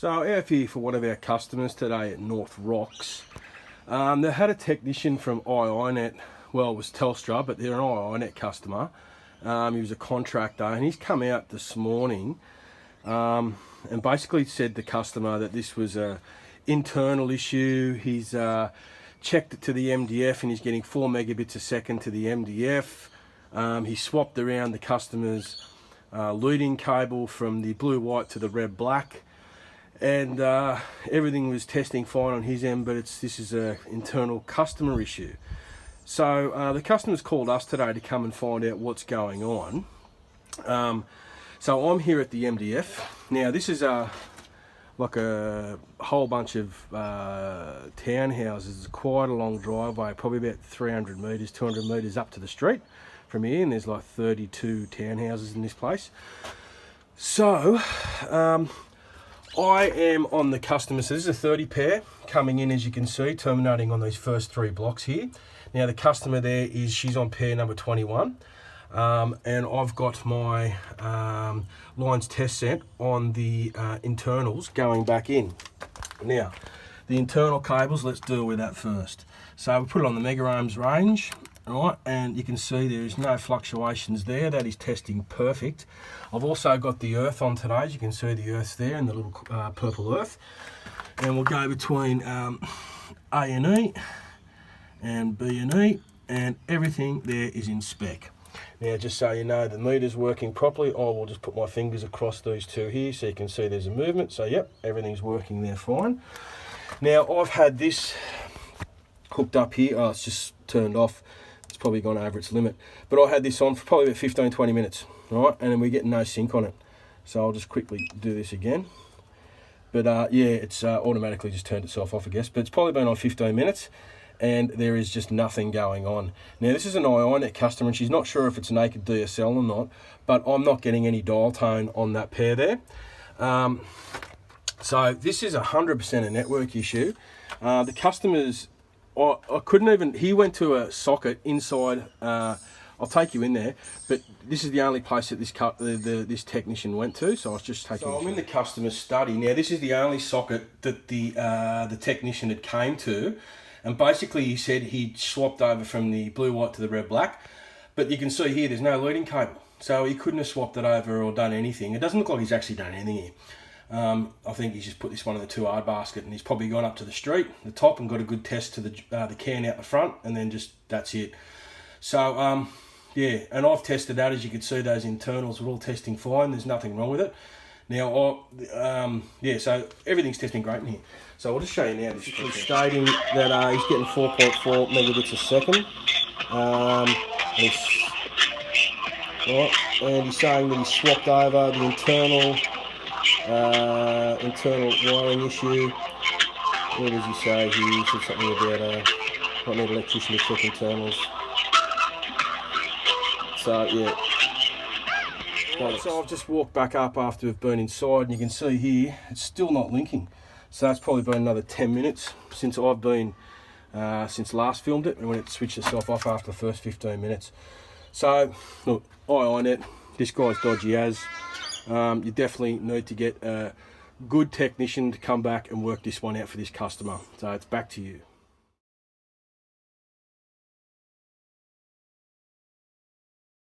So out here for one of our customers today at North Rocks. They had a technician from iiNet, well it was Telstra, but they're an iiNet customer. He was a contractor and he's come out this morning and basically said to the customer that this was a internal issue. He's checked it to the MDF and he's getting 4 megabits a second to the MDF. He swapped around the customer's leading cable from the blue-white to the red-black. And everything was testing fine on his end, but this is an internal customer issue. So the customer's called us today to come and find out what's going on. So I'm here at the MDF. Now this is like a whole bunch of townhouses. It's quite a long driveway, probably about 300 metres, 200 metres up to the street from here, and there's like 32 townhouses in this place. So I am on the customer, so this is a 30 pair coming in, as you can see, terminating on these first 3 blocks here. Now the customer there she's on pair number 21, and I've got my lines test set on the internals going back in. Now the internal cables, let's deal with that first. So we put it on the megohms range. Right, and you can see there is no fluctuations there. That is testing perfect. I've also got the earth on today. As you can see, the earth's there and the little purple earth. And we'll go between A and E and B and E, and everything there is in spec. Now, just so you know, the meter's working properly. I will just put my fingers across these two here so you can see there's a movement. So, yep, everything's working there fine. Now, I've had this hooked up here. Oh, it's just turned off. It's probably gone over its limit, but I had this on for probably about 15-20 minutes, right? And then we're getting no sync on it, so I'll just quickly do this again. But yeah, it's automatically just turned itself off, I guess, but it's probably been on 15 minutes and there is just nothing going on. Now this is an iiNet customer and she's not sure if it's naked DSL or not, but I'm not getting any dial tone on that pair there. So this is 100% a network issue. The customer's, I couldn't even, he went to a socket inside, I'll take you in there, but this is the only place that this technician went to, so I was just taking. So I'm in the customer's study. Now this is the only socket that the technician had came to, and basically he said he'd swapped over from the blue-white to the red-black, but you can see here there's no leading cable, so he couldn't have swapped it over or done anything. It doesn't look like he's actually done anything here. I think he's just put this one in the 2R basket and he's probably gone up to the street, the top, and got a good test to the can out the front, and then just that's it. So yeah, and I've tested that. As you can see, those internals are all testing fine. There's nothing wrong with it. Now, yeah, so everything's testing great in here. So I'll just show you now. This is stating that he's getting 4.4 megabits a second. And he's saying that he swapped over the internal wiring issue. What does he say? He said something about not need an electrician to check internals. So yeah. Right, so I've just walked back up after we've been inside, and you can see here it's still not linking. So that's probably been another 10 minutes since I've been since last filmed it, and when it switched itself off after the first 15 minutes. So look, iiNet, this guy's dodgy as. You definitely need to get a good technician to come back and work this one out for this customer. So it's back to you.